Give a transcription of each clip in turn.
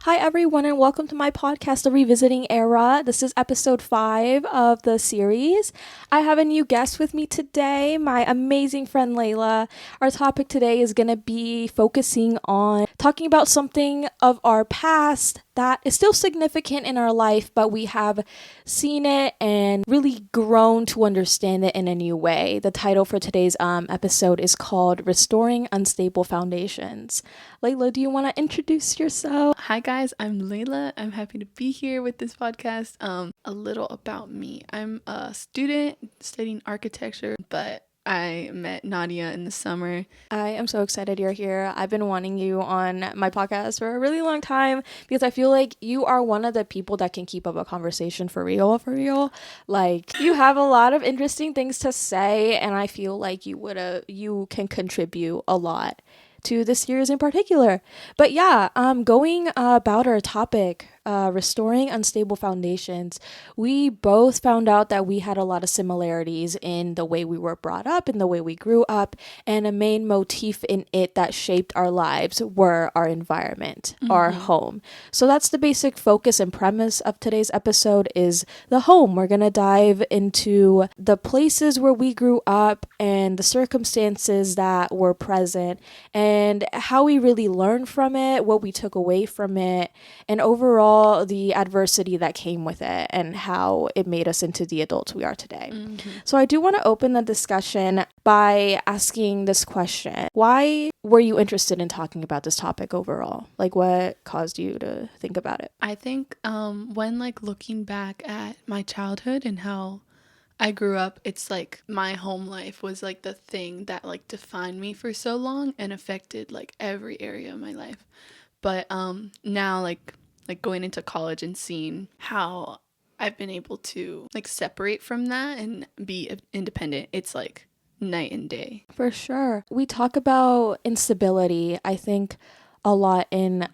Hi, everyone, and welcome to my podcast, The Revisiting Era. This is episode 5 of the series. I have a new guest with me today, my amazing friend Leila. Our topic today is going to be focusing on talking about something of our past that is still significant in our life, but we have seen it and really grown to understand it in a new way. The title for today's episode is called Restoring Unstable Foundations. Leila, do you want to introduce yourself? Hi guys, I'm Leila. I'm happy to be here with this podcast. A little about me. I'm a student studying architecture, but I met Nadia in the summer. I am so excited you're here. I've been wanting you on my podcast for a really long time because I feel like you are one of the people that can keep up a conversation for real. Like, you have a lot of interesting things to say, and I feel like you can contribute a lot to this series in particular. But yeah, going about our topic, restoring unstable foundations, we both found out that we had a lot of similarities in the way we were brought up, in the way we grew up, and a main motif in it that shaped our lives were our environment, our home. So that's the basic focus and premise of today's episode is the home. We're going to dive into the places where we grew up and the circumstances that were present and how we really learned from it, what we took away from it, and overall the adversity that came with it and how it made us into the adults we are today. So I do want to open the discussion by asking this question. Why were you interested in talking about this topic overall? Like, what caused you to think about it? I think when looking back at my childhood and how I grew up, it's like my home life was like the thing that defined me for so long and affected every area of my life. But now going into college and seeing how I've been able to separate from that and be independent, it's like night and day. For sure. We talk about instability, I think, a lot in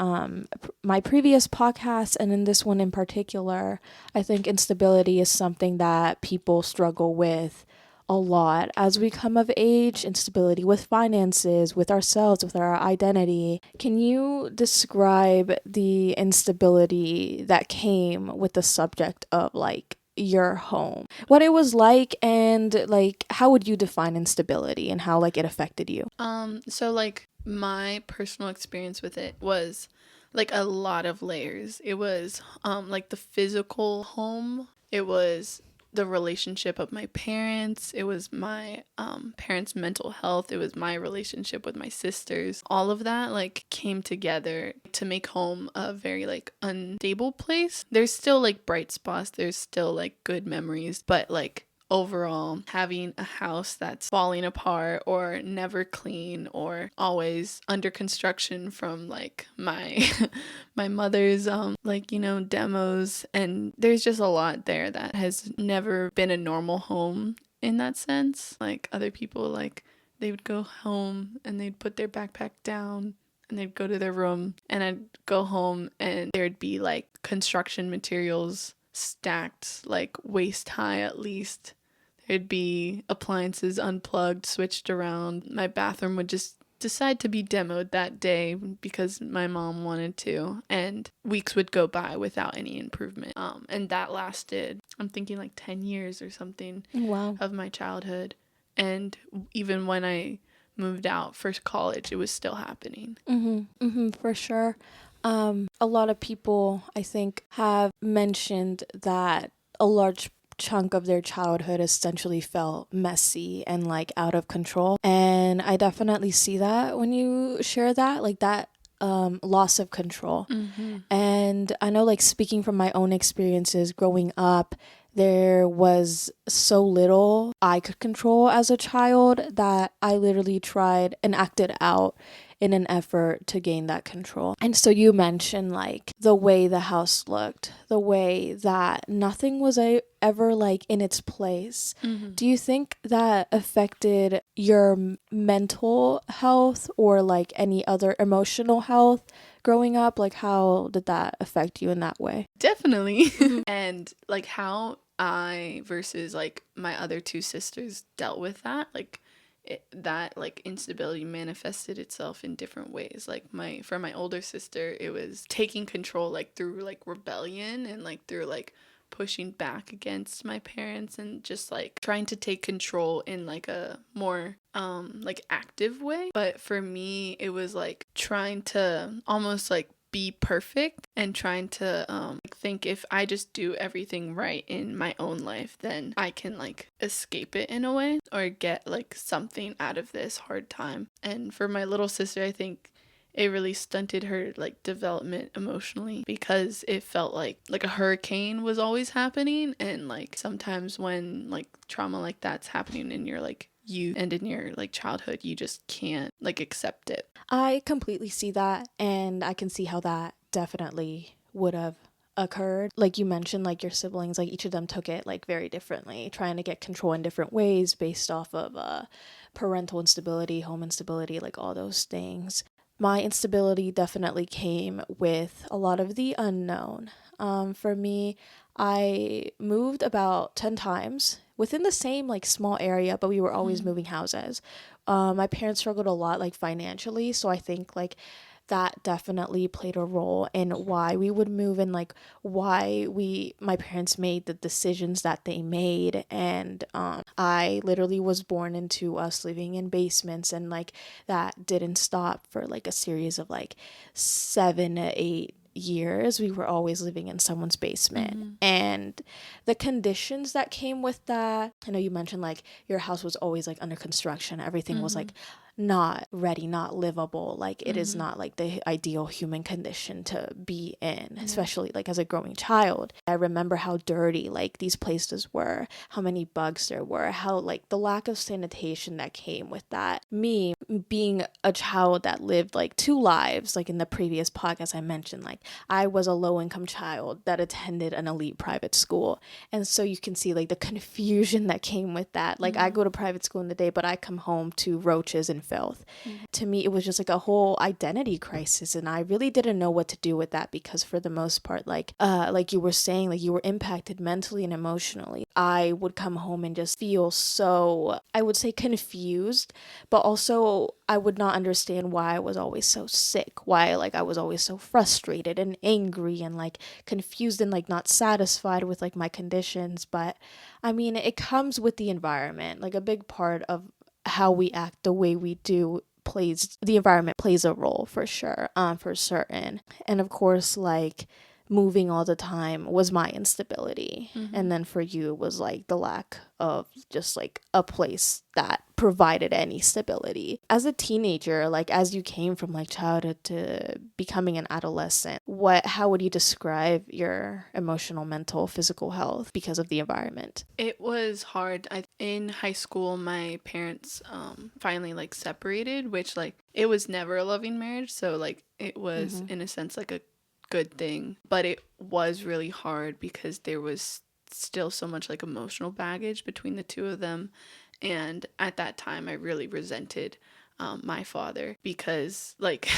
my previous podcast and in this one in particular. I think instability is something that people struggle with a lot as we come of age, instability with finances, with ourselves, with our identity. Can you describe the instability that came with the subject of your home, what it was like, and how would you define instability and how it affected you? So my personal experience with it was a lot of layers. It was the physical home. It was the relationship of my parents. It was my parents' mental health. It was my relationship with my sisters. All of that came together to make home a very unstable place. There's still bright spots. There's still good memories, but overall, having a house that's falling apart or never clean or always under construction from my my mother's demos, and there's just a lot there that has never been a normal home in that sense. Other people, they would go home and they'd put their backpack down and they'd go to their room, and I'd go home and there'd be construction materials stacked waist high at least. There'd be appliances unplugged, switched around. My bathroom would just decide to be demoed that day because my mom wanted to, and weeks would go by without any improvement. And that lasted, I'm thinking 10 years or something. Wow. Of my childhood. And even when I moved out for college, it was still happening. For sure. A lot of people, I think, have mentioned that a large chunk of their childhood essentially felt messy and out of control. And I definitely see that when you share that loss of control. And I know speaking from my own experiences growing up, there was so little I could control as a child that I literally tried and acted out in an effort to gain that control. And so you mentioned the way the house looked, the way that nothing was ever in its place. Do you think that affected your mental health or any other emotional health growing up? How did that affect you in that way? Definitely. And how I versus my other two sisters dealt with that, that like instability manifested itself in different ways. Like for my older sister, it was taking control like through like rebellion and like through like pushing back against my parents and just like trying to take control in like a more like active way. But for me, it was like trying to almost like be perfect and trying to think if I just do everything right in my own life, then I can like escape it in a way or get like something out of this hard time. And for my little sister, I think it really stunted her like development emotionally because it felt like a hurricane was always happening. And like sometimes when like trauma like that's happening in your like youth and in your like childhood, you just can't like accept it. I completely see that, and I can see how that definitely would have occurred. Like you mentioned, like your siblings, like each of them took it like very differently, trying to get control in different ways based off of parental instability, home instability, like all those things. My instability definitely came with a lot of the unknown. For me, I moved about 10 times within the same like small area, but we were always moving houses. My parents struggled a lot like financially, so I think like that definitely played a role in why we would move and like why my parents made the decisions that they made. And I literally was born into us living in basements, and like that didn't stop for like a series of like 7 to 8 years. We were always living in someone's basement. And the conditions that came with that, I know you mentioned like your house was always like under construction, everything was like not ready, not livable. Like it is not like the ideal human condition to be in, especially like as a growing child. I remember how dirty like these places were, how many bugs there were, how like the lack of sanitation that came with that. Me being a child that lived like 2 lives, like in the previous podcast I mentioned, like I was a low income child that attended an elite private school. And so you can see like the confusion that came with that. Like I go to private school in the day, but I come home to roaches and filth. To me, it was just like a whole identity crisis, and I really didn't know what to do with that because for the most part, like you were saying, like you were impacted mentally and emotionally. I would come home and just feel so, I would say, confused, but also I would not understand why I was always so sick, why like I was always so frustrated and angry and like confused and like not satisfied with like my conditions. But I mean, it comes with the environment. Like a big part of how we act the way we do the environment plays a role for sure, for certain. And of course, like moving all the time was my instability. And then for you, it was like the lack of just like a place that provided any stability. As a teenager, like as you came from like childhood to becoming an adolescent, how would you describe your emotional, mental, physical health because of the environment? It was hard. In high school, my parents finally like separated, which like it was never a loving marriage, so like it was in a sense like a good thing, but it was really hard because there was still so much like emotional baggage between the two of them. And at that time I really resented my father because like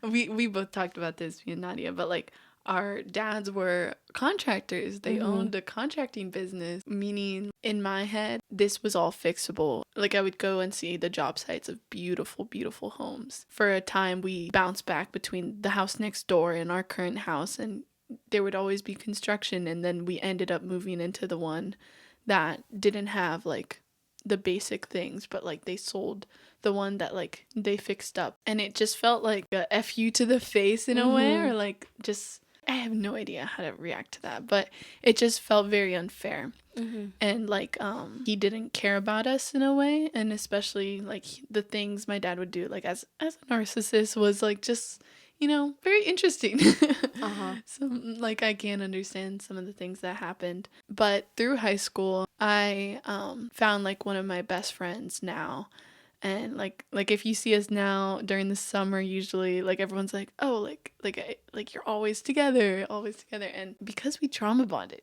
we both talked about this, me and Nadia, but like our dads were contractors. They owned a contracting business, meaning in my head, this was all fixable. Like I would go and see the job sites of beautiful, beautiful homes. For a time, we bounced back between the house next door and our current house, and there would always be construction. And then we ended up moving into the one that didn't have like the basic things, but like they sold the one that like they fixed up. And it just felt like a FU to the face in a way, or like just, I have no idea how to react to that, but it just felt very unfair. And like he didn't care about us in a way, and especially like the things my dad would do like as a narcissist was like just, you know, very interesting. So like I can't understand some of the things that happened. But through high school, I found like one of my best friends now. And like if you see us now during the summer, usually like everyone's like, oh, like you're always together. And because we trauma bonded,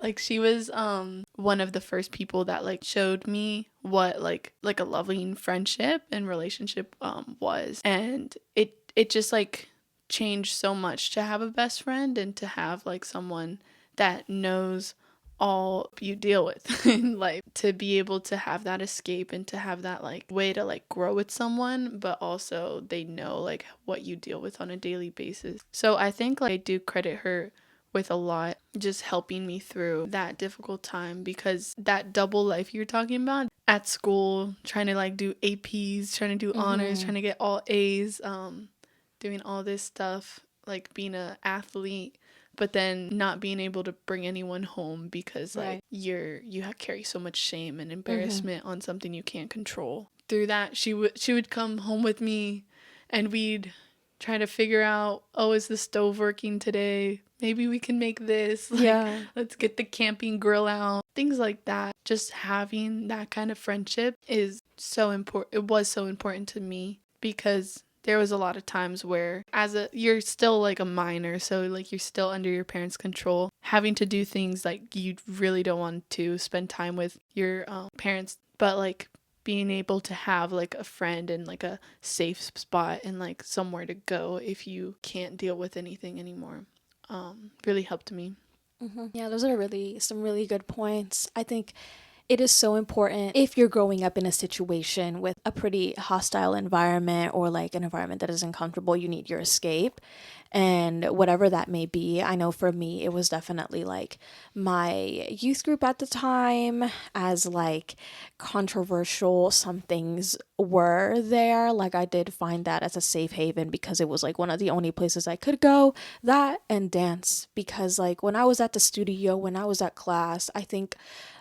like she was one of the first people that like showed me what like a loving friendship and relationship was. And it just like changed so much to have a best friend and to have like someone that knows all you deal with in life. To be able to have that escape and to have that like way to like grow with someone, but also they know like what you deal with on a daily basis. So I think like I do credit her with a lot, just helping me through that difficult time, because that double life you're talking about at school, trying to like do APs, trying to do honors, trying to get all A's, doing all this stuff, like being an athlete, but then not being able to bring anyone home because like you carry so much shame and embarrassment on something you can't control. Through that, she would come home with me, and we'd try to figure out, oh, is the stove working today? Maybe we can make this. Like, let's get the camping grill out. Things like that. Just having that kind of friendship is so important. It was so important to me, because there was a lot of times where you're still like a minor, so like you're still under your parents' control, having to do things like you really don't want to spend time with your parents, but like being able to have like a friend and like a safe spot and like somewhere to go if you can't deal with anything anymore, really helped me. Yeah, those are some really good points. I think it is so important if you're growing up in a situation with a pretty hostile environment, or like an environment that is uncomfortable, you need your escape. And whatever that may be, I know for me, it was definitely like my youth group at the time, as like controversial some things were there. Like I did find that as a safe haven, because it was like one of the only places I could go, that and dance. Because like when I was at the studio, when I was at class, I think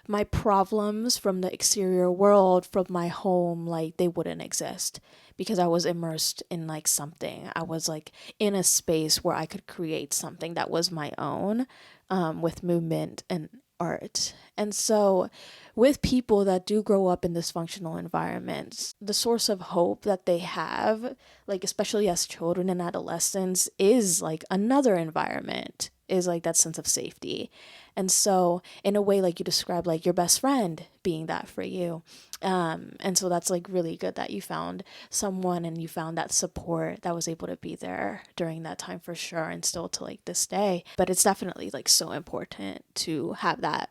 my problems from the exterior world, from my home, like they wouldn't exist, because I was immersed in like something. I was like in a space where I could create something that was my own, with movement and art. And so with people that do grow up in dysfunctional environments, the source of hope that they have, like especially as children and adolescents, is like another environment, is like that sense of safety. And so in a way, like you described, like your best friend being that for you. And so that's like really good that you found someone and you found that support that was able to be there during that time, for sure, and still to like this day. But it's definitely like so important to have that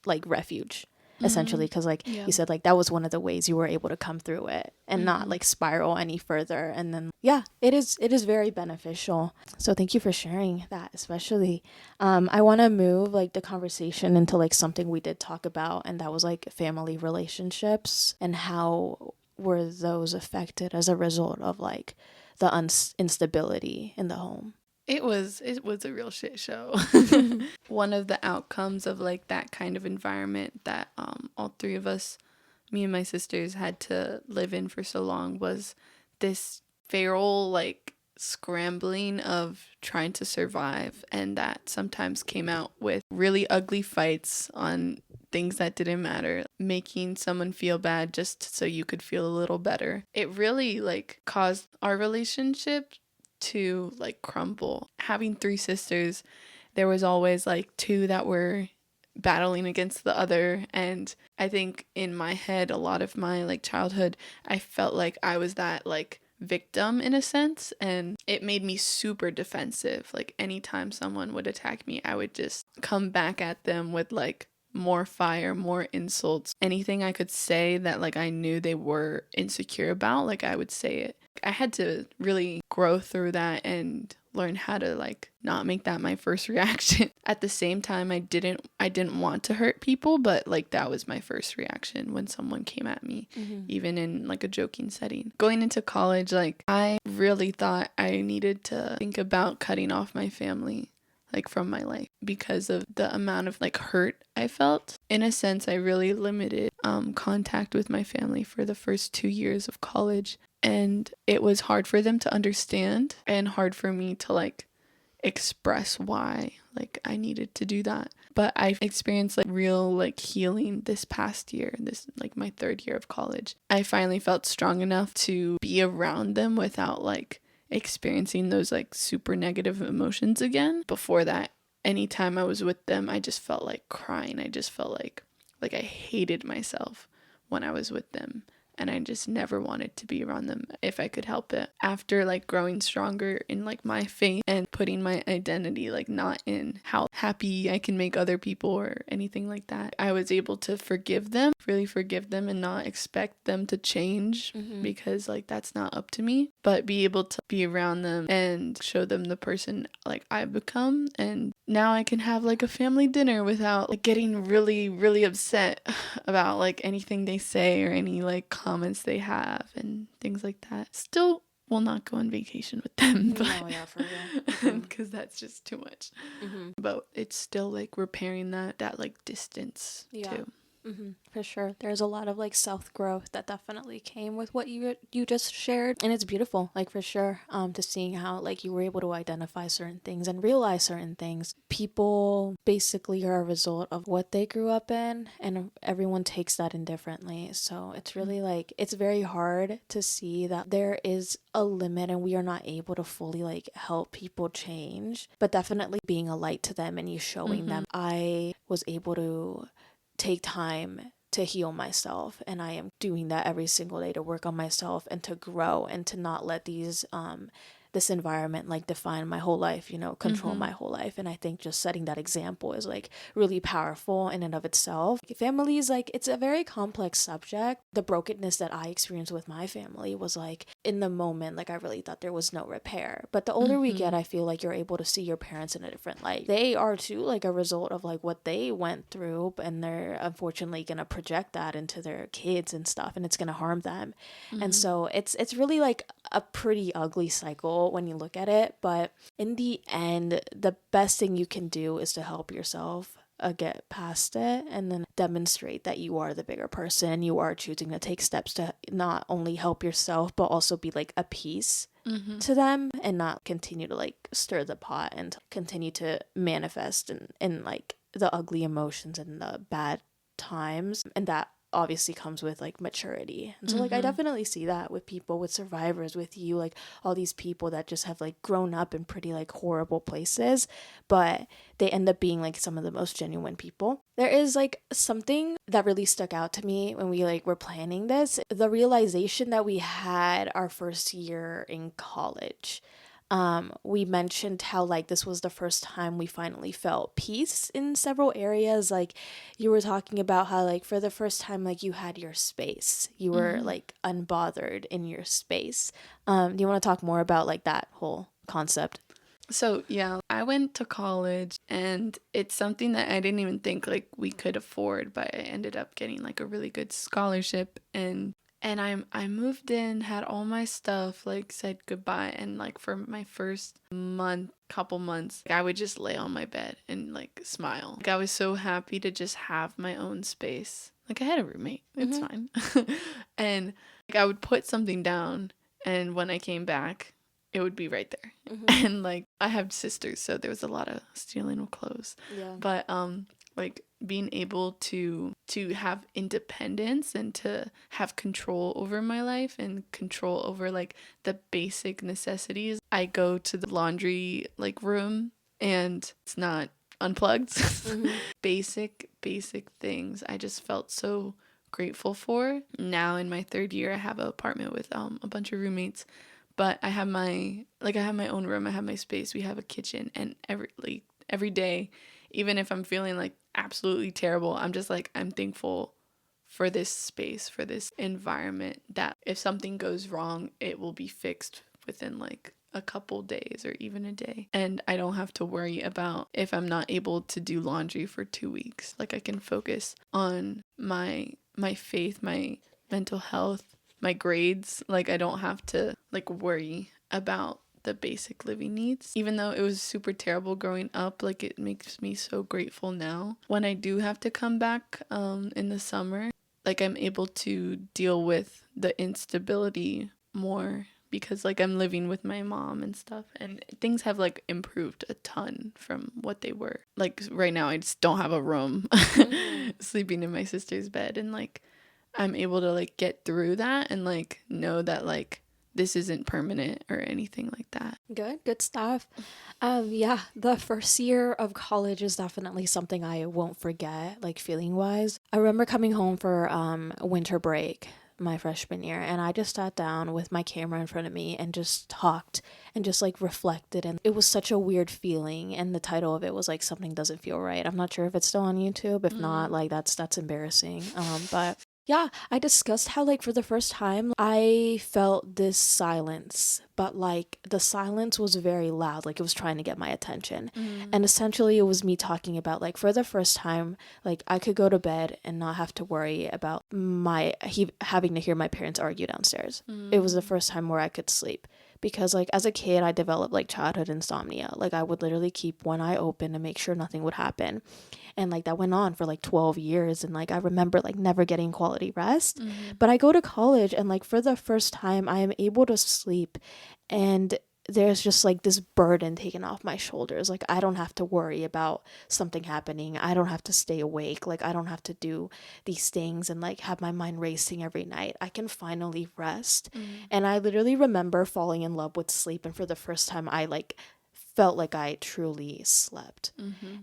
like refuge, essentially, because like you said, like that was one of the ways you were able to come through it and not like spiral any further. And then it is very beneficial. So thank you for sharing that. Especially I want to move like the conversation into like something we did talk about, and that was like family relationships, and how were those affected as a result of like the instability in the home. It was a real shit show. One of the outcomes of like that kind of environment that all three of us, me and my sisters, had to live in for so long was this feral like scrambling of trying to survive, and that sometimes came out with really ugly fights on things that didn't matter, making someone feel bad just so you could feel a little better. It really like caused our relationship to like crumble. Having three sisters, there was always like two that were battling against the other, and I think in my head, a lot of my like childhood, I felt like I was that like victim in a sense, and it made me super defensive. Like anytime someone would attack me, I would just come back at them with like more fire, more insults, anything I could say that like I knew they were insecure about, like I would say it. I had to really grow through that and learn how to like not make that my first reaction. At the same time, I didn't want to hurt people, but like that was my first reaction when someone came at me, even in like a joking setting. Going into college, like I really thought I needed to think about cutting off my family like from my life because of the amount of like hurt I felt. In a sense, I really limited contact with my family for the first 2 years of college, and it was hard for them to understand and hard for me to like express why like I needed to do that. But I experienced like real like healing this past year, this like my 3rd year of college. I finally felt strong enough to be around them without like experiencing those like super negative emotions again. Before that, anytime I was with them, I just felt like crying. I just felt like I hated myself when I was with them, and I just never wanted to be around them if I could help it. After like growing stronger in like my faith and putting my identity like not in how happy I can make other people or anything like that. I was able to forgive them, really forgive them, and not expect them to change because like that's not up to me, but be able to be around them and show them the person like I've become. And now I can have like a family dinner without like getting really, really upset about like anything they say or any like comments they have and things like that. Still will not go on vacation with them, but no, yeah, for real. because that's just too much. But it's still like repairing that like distance too. For sure. There's a lot of like self-growth that definitely came with what you just shared, and it's beautiful, like for sure, to seeing how like you were able to identify certain things and realize certain things. People basically are a result of what they grew up in, and everyone takes that in differently. So it's really like it's very hard to see that there is a limit and we are not able to fully like help people change, but definitely being a light to them and you showing them. I was able to take time to heal myself, and I am doing that every single day to work on myself and to grow and to not let these this environment like define my whole life, you know, control my whole life. And I think just setting that example is like really powerful in and of itself. Family is like, it's a very complex subject. The brokenness that I experienced with my family was like in the moment, like I really thought there was no repair. But the older we get, I feel like you're able to see your parents in a different light. They are too like a result of like what they went through, and they're unfortunately gonna project that into their kids and stuff, and it's gonna harm them. And so it's really like a pretty ugly cycle when you look at it, but in the end, the best thing you can do is to help yourself get past it and then demonstrate that you are the bigger person. You are choosing to take steps to not only help yourself but also be like a piece to them, and not continue to like stir the pot and continue to manifest in like the ugly emotions and the bad times. And that obviously comes with like maturity. And so like I definitely see that with people, with survivors, with you, like all these people that just have like grown up in pretty like horrible places, but they end up being like some of the most genuine people. There is like something that really stuck out to me when we like were planning this, the realization that we had our first year in college. We mentioned how like this was the first time we finally felt peace in several areas. Like you were talking about how like for the first time like you had your space, you were like unbothered in your space. Do you want to talk more about like that whole concept? So yeah, I went to college and it's something that I didn't even think like we could afford, but I ended up getting like a really good scholarship, and I moved in, had all my stuff, like said goodbye, and like for my first couple months, like, I would just lay on my bed and like smile. Like I was so happy to just have my own space. Like I had a roommate, it's fine. And like I would put something down, and when I came back, it would be right there. And like I have sisters, so there was a lot of stealing of clothes. Yeah. But like being able to have independence and to have control over my life and control over like the basic necessities. I go to the laundry like room and it's not unplugged. Basic things I just felt so grateful for. Now in my third year, I have an apartment with a bunch of roommates, but I have my own room. I have my space. We have a kitchen, and every day, even if I'm feeling like absolutely terrible, I'm just like, I'm thankful for this space, for this environment, that if something goes wrong, it will be fixed within like a couple days or even a day. And I don't have to worry about if I'm not able to do laundry for 2 weeks. Like I can focus on my faith, my mental health, my grades. Like I don't have to like worry about the basic living needs. Even though it was super terrible growing up, like it makes me so grateful now. When I do have to come back in the summer, like I'm able to deal with the instability more because like I'm living with my mom and stuff, and things have like improved a ton from what they were. Like right now I just don't have a room, sleeping in my sister's bed, and like I'm able to like get through that and like know that like this isn't permanent or anything like that. Good stuff. Yeah, the first year of college is definitely something I won't forget, like feeling wise. I remember coming home for winter break my freshman year, and I just sat down with my camera in front of me and just talked and just like reflected, and it was such a weird feeling, and the title of it was like Something Doesn't Feel Right. I'm not sure if it's still on YouTube. If not, like that's embarrassing. But yeah, I discussed how, like, for the first time, I felt this silence, but, like, the silence was very loud, like, it was trying to get my attention. And essentially, it was me talking about, like, for the first time, like, I could go to bed and not have to worry about having to hear my parents argue downstairs. It was the first time where I could sleep. Because, like, as a kid, I developed, like, childhood insomnia. Like, I would literally keep one eye open to make sure nothing would happen. And like that went on for like 12 years, and like I remember like never getting quality rest. But I go to college, and like for the first time I am able to sleep, and there's just like this burden taken off my shoulders. Like I don't have to worry about something happening. I don't have to stay awake. Like I don't have to do these things and like have my mind racing every night. I can finally rest. And I literally remember falling in love with sleep, and for the first time I like felt like I truly slept.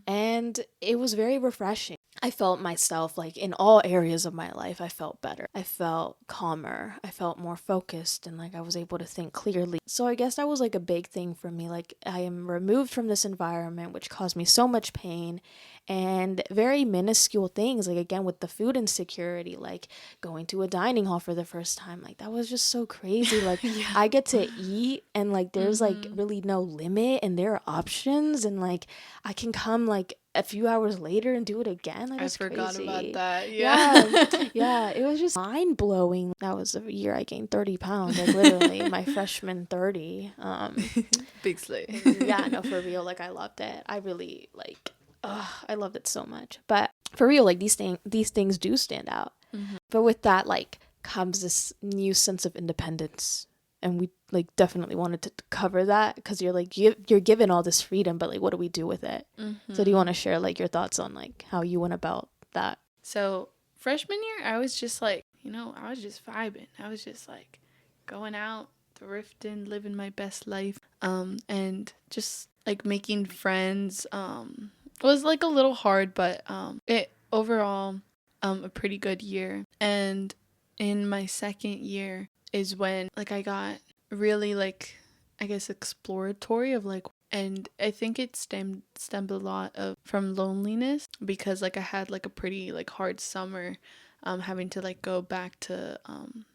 And it was very refreshing. I felt myself like in all areas of my life. I felt better. I felt calmer. I felt more focused, and like I was able to think clearly. So I guess that was like a big thing for me. Like I am removed from this environment which caused me so much pain, and very minuscule things, like again with the food insecurity, like going to a dining hall for the first time. Like that was just so crazy. Like I get to eat, and like there's like really no limit, and there are options, and like I can come like a few hours later and do it again. Like, I it's forgot crazy. about that. Yeah, it was just mind blowing. That was the year I gained 30 pounds, like literally my freshman 30. Big slay. Yeah, no, for real. Like I loved it. I really like. I loved it so much. But for real, like these things do stand out. But with that, like comes this new sense of independence, and we like definitely wanted to cover that because you're like you're given all this freedom, but like what do we do with it? So do you want to share like your thoughts on like how you went about that? So freshman year, I was just like, I was just vibing. I was just like going out, thrifting, living my best life, and just like making friends. Was like a little hard, but it overall a pretty good year. And in my second year is when like I got really like I guess exploratory of like, and I think it stemmed a lot of from loneliness because like I had like a pretty like hard summer, having to like go back to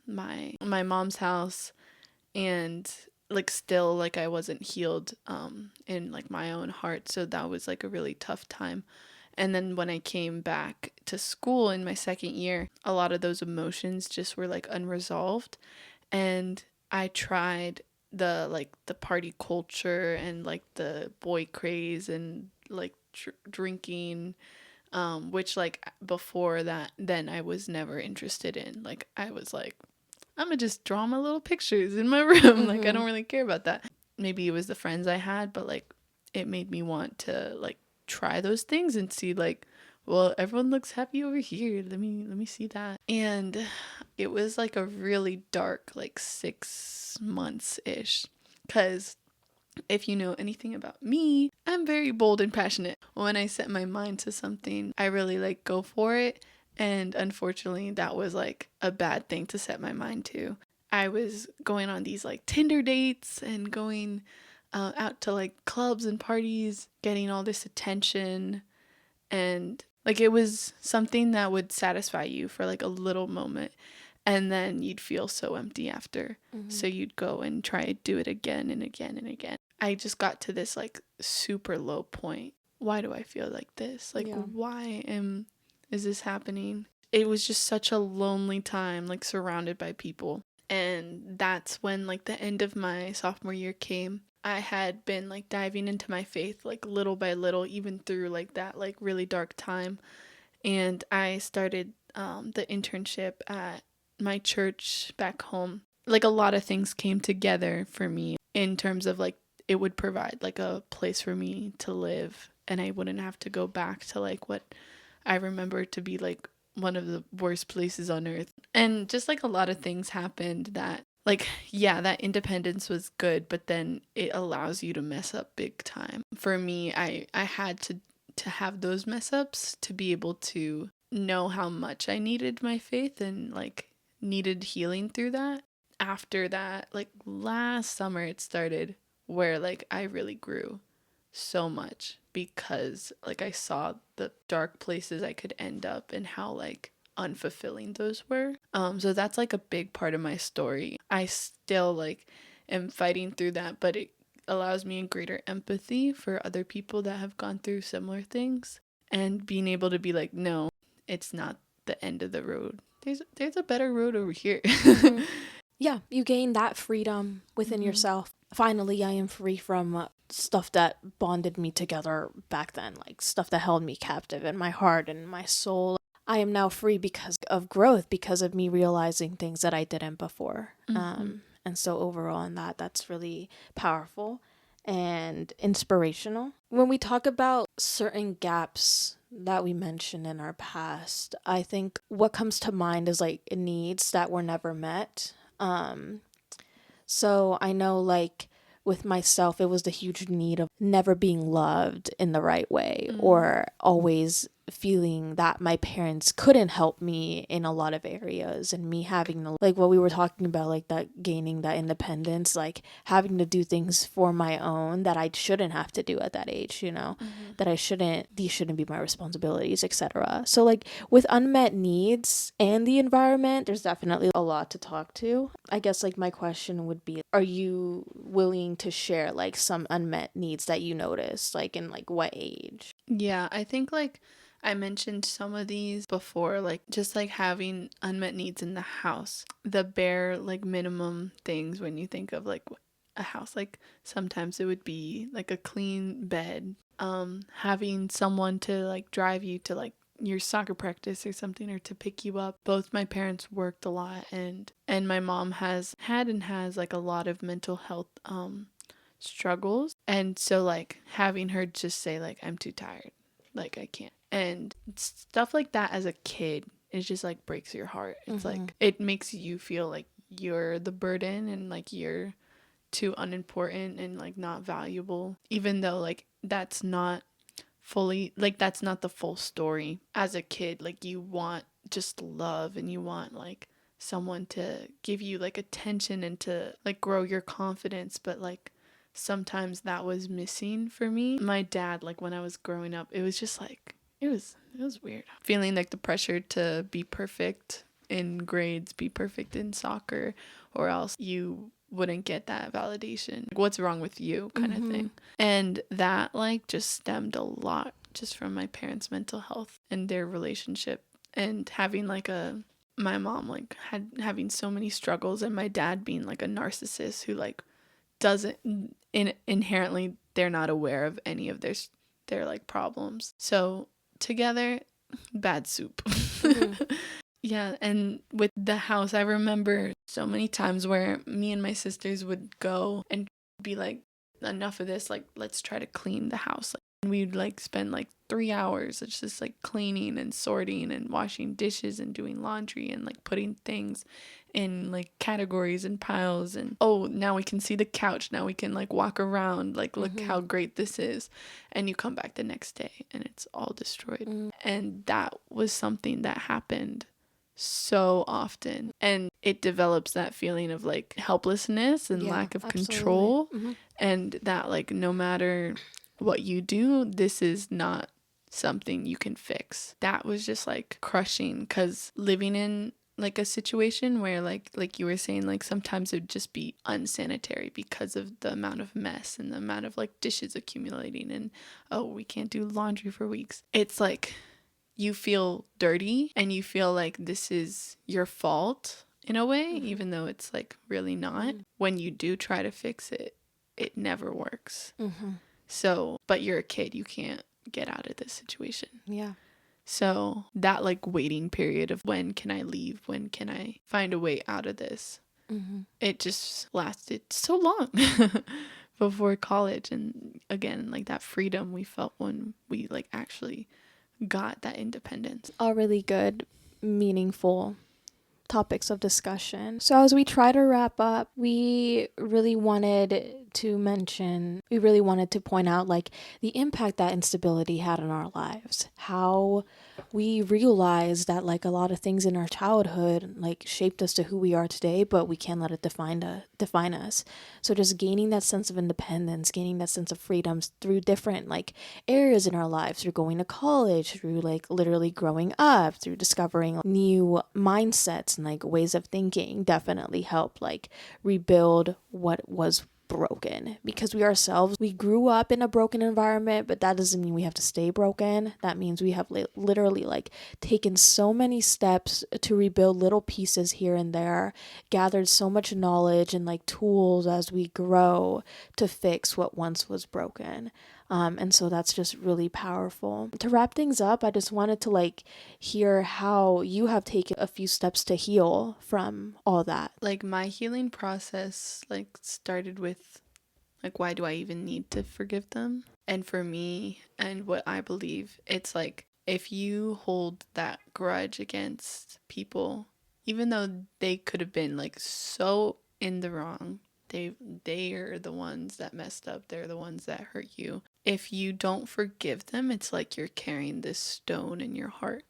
my mom's house, and like still like I wasn't healed in like my own heart, so that was like a really tough time. And then when I came back to school in my second year, a lot of those emotions just were like unresolved, and I tried the party culture and like the boy craze and like drinking, which like before that then I was never interested in. Like I was like, I'm gonna just draw my little pictures in my room. Like I don't really care about that. Maybe it was the friends I had, but like it made me want to like try those things and see like, well, everyone looks happy over here. Let me see that. And it was like a really dark like 6 months ish, because if you know anything about me, I'm very bold and passionate. When I set my mind to something, I really like go for it. And unfortunately, that was like a bad thing to set my mind to. I was going on these like Tinder dates and going out to like clubs and parties, getting all this attention. And like it was something that would satisfy you for like a little moment. And then you'd feel so empty after. So you'd go and try to do it again and again and again. I just got to this like super low point. Why do I feel like this? Like is this happening? It was just such a lonely time, like surrounded by people. And that's when like the end of my sophomore year came. I had been like diving into my faith like little by little, even through like that like really dark time. And I started the internship at my church back home. Like a lot of things came together for me in terms of like it would provide like a place for me to live, and I wouldn't have to go back to like what I remember to be like one of the worst places on earth. And just like a lot of things happened that like, yeah, that independence was good, but then it allows you to mess up big time. For me, I had to have those mess ups to be able to know how much I needed my faith and like needed healing through that. After that, like last summer, it started where like I really grew so much because like I saw the dark places I could end up and how like unfulfilling those were. So that's like a big part of my story. I still like am fighting through that, but it allows me a greater empathy for other people that have gone through similar things, and being able to be like, no, it's not the end of the road. There's a better road over here. Mm-hmm. Yeah, you gain that freedom within Mm-hmm. yourself. Finally, I am free from stuff that bonded me together back then, like stuff that held me captive in my heart and my soul. I am now free because of growth, because of me realizing things that I didn't before. Mm-hmm. And so overall in that's really powerful and inspirational. When we talk about certain gaps that we mentioned in our past, I think what comes to mind is like needs that were never met. So I know like with myself, it was the huge need of never being loved in the right way, or always feeling that my parents couldn't help me in a lot of areas, and me having to, like what we were talking about, like that gaining that independence, like having to do things for my own that I shouldn't have to do at that age, you know, that these shouldn't be my responsibilities, etc. So like with unmet needs and the environment, there's definitely a lot to talk to. I guess like my question would be, are you willing to share like some unmet needs that you noticed, like in like what age? Yeah, I think like I mentioned some of these before, like just like having unmet needs in the house, the bare like minimum things when you think of like a house. Like sometimes it would be like a clean bed, having someone to like drive you to like your soccer practice or something, or to pick you up. Both my parents worked a lot, and my mom has had and has like a lot of mental health struggles, and so like having her just say like, I'm too tired, like I can't, and stuff like that as a kid, it just like breaks your heart. It's like it makes you feel like you're the burden and like you're too unimportant and like not valuable, even though like that's not fully, like that's not the full story. As a kid, like you want just love, and you want like someone to give you like attention and to like grow your confidence, but like sometimes that was missing for me. My dad, like when I was growing up, it was just like it was weird feeling like the pressure to be perfect in grades, be perfect in soccer, or else you wouldn't get that validation. Like, what's wrong with you kind of thing. And that like just stemmed a lot just from my parents' mental health and their relationship, and having like my mom like having so many struggles, and my dad being like a narcissist who like doesn't inherently, they're not aware of any of their like problems. So together, bad soup. Yeah, and with the house, I remember so many times where me and my sisters would go and be like, enough of this, like let's try to clean the house. Like, and we'd like spend like 3 hours just like cleaning and sorting and washing dishes and doing laundry and like putting things in like categories and piles, and oh, now we can see the couch, now we can like walk around, like look how great this is. And you come back the next day and it's all destroyed. And that was something that happened so often, and it develops that feeling of like helplessness and lack of control, and that like no matter what you do, this is not something you can fix. That was just like crushing, because living in like a situation where like you were saying, like sometimes it would just be unsanitary because of the amount of mess and the amount of like dishes accumulating, and oh, we can't do laundry for weeks. It's like you feel dirty and you feel like this is your fault in a way, even though it's like really not. When you do try to fix it, it never works. So, but you're a kid, you can't get out of this situation. Yeah. So that like waiting period of when can I leave? When can I find a way out of this? It just lasted so long before college. And again, like that freedom we felt when we like actually got that independence. All really good, meaningful topics of discussion. So as we try to wrap up, we really wanted to mention, we really wanted to point out like the impact that instability had on our lives, how we realized that like a lot of things in our childhood like shaped us to who we are today, but we can't let it define us. So just gaining that sense of independence, gaining that sense of freedoms through different like areas in our lives, through going to college, through like literally growing up, through discovering new mindsets and like ways of thinking, definitely help like rebuild what was broken, because we ourselves, we grew up in a broken environment, but that doesn't mean we have to stay broken. That means we have literally like taken so many steps to rebuild little pieces here and there, gathered so much knowledge and like tools as we grow to fix what once was broken. And so that's just really powerful. To wrap things up, I just wanted to like hear how you have taken a few steps to heal from all that. Like my healing process like started with like, why do I even need to forgive them? And for me and what I believe, it's like if you hold that grudge against people, even though they could have been like so in the wrong, they are the ones that messed up, they're the ones that hurt you. If you don't forgive them, it's like you're carrying this stone in your heart.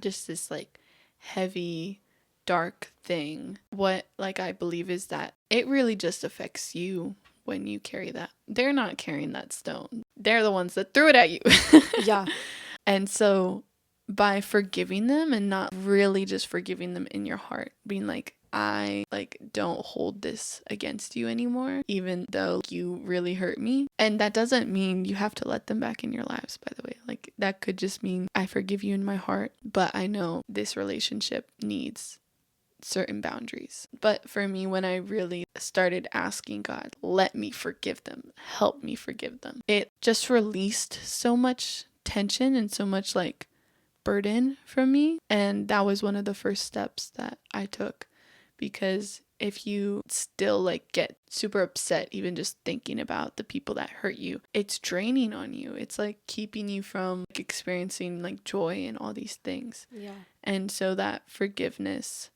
Just this like heavy, dark thing. What like I believe is that it really just affects you when you carry that. They're not carrying that stone. They're the ones that threw it at you. Yeah. And so by forgiving them and not really just forgiving them in your heart, being like, I like don't hold this against you anymore, even though you really hurt me. And that doesn't mean you have to let them back in your lives, by the way. Like that could just mean I forgive you in my heart, but I know this relationship needs certain boundaries. But for me, when I really started asking God, let me forgive them, help me forgive them, it just released so much tension and so much like burden from me. And that was one of the first steps that I took, because if you still like get super upset even just thinking about the people that hurt you, it's draining on you. It's like keeping you from like experiencing like joy and all these things. Yeah. And so that forgiveness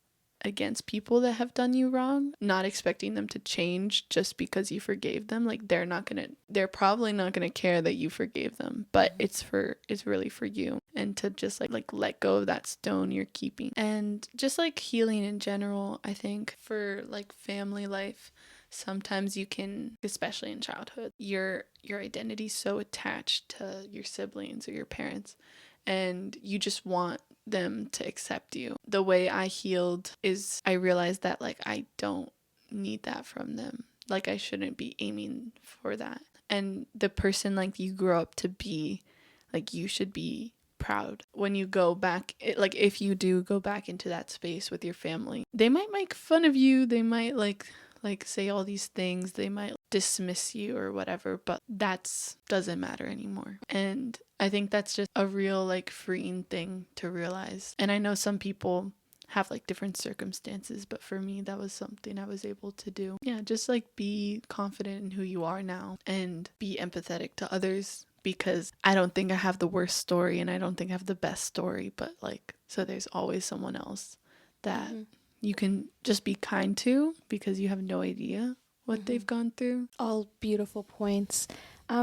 against people that have done you wrong, not expecting them to change just because you forgave them, like they're probably not gonna care that you forgave them, but it's really for you. And to just like let go of that stone you're keeping. And just like healing in general, I think for like family life, sometimes you can, especially in childhood, your identity's so attached to your siblings or your parents, and you just want them to accept you. The way I healed is I realized that like I don't need that from them. Like I shouldn't be aiming for that. And the person like you grow up to be, like you should be proud when you go back, like if you do go back into that space with your family. They might make fun of you, they might like say all these things, they might dismiss you or whatever, but that's doesn't matter anymore. And I think that's just a real like freeing thing to realize. And I know some people have like different circumstances, but for me that was something I was able to do. Yeah, just like be confident in who you are now and be empathetic to others, because I don't think I have the worst story and I don't think I have the best story, but like, so there's always someone else that you can just be kind to, because you have no idea what they've gone through. All beautiful points.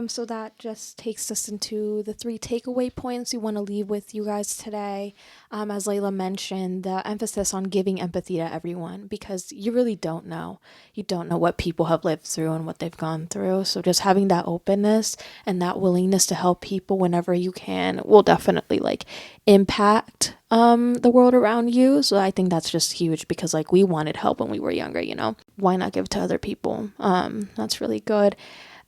So that just takes us into the 3 takeaway points we want to leave with you guys today. As Leila mentioned, the emphasis on giving empathy to everyone, because you really don't know. You don't know what people have lived through and what they've gone through. So just having that openness and that willingness to help people whenever you can will definitely like impact the world around you. So I think that's just huge, because like we wanted help when we were younger, you know. Why not give to other people? That's really good.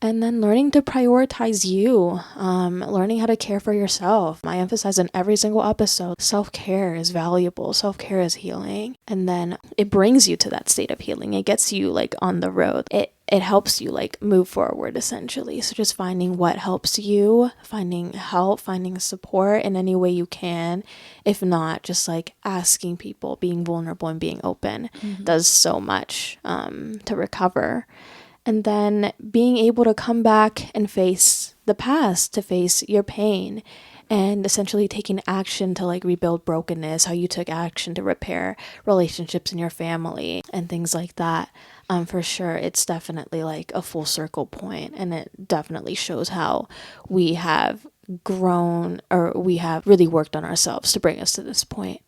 And then learning to prioritize you, learning how to care for yourself. I emphasize in every single episode, self-care is valuable. Self-care is healing. And then it brings you to that state of healing. It gets you like on the road. It helps you like move forward essentially. So just finding what helps you, finding help, finding support in any way you can. If not, just like asking people, being vulnerable and being open does so much to recover. And then being able to come back and face the past, to face your pain, and essentially taking action to like rebuild brokenness, how you took action to repair relationships in your family and things like that. for sure, it's definitely like a full circle point, and it definitely shows how we have grown, or we have really worked on ourselves to bring us to this point.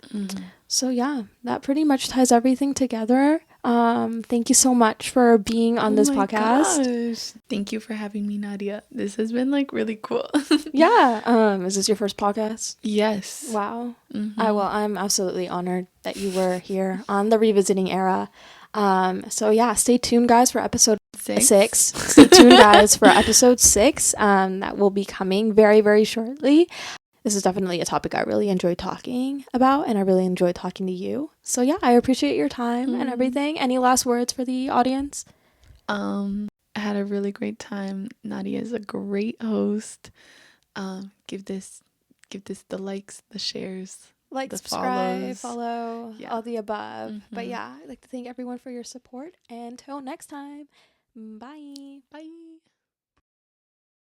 So yeah, that pretty much ties everything together. Thank you so much for being on this podcast. Gosh. Thank you for having me, Nadia. This has been like really cool. Yeah. Is this your first podcast? Yes. Wow. I'm absolutely honored that you were here on the Revisiting Era. So yeah, stay tuned, guys, for episode 6. Stay tuned, guys, for episode 6. That will be coming very, very shortly. This is definitely a topic I really enjoy talking about, and I really enjoy talking to you. So yeah, I appreciate your time and everything. Any last words for the audience? I had a really great time. Nadia is a great host. Give this the likes, the shares, Like, the subscribe, follows. follow, Yeah. all the above. But yeah, I'd like to thank everyone for your support. And until next time, bye. Bye.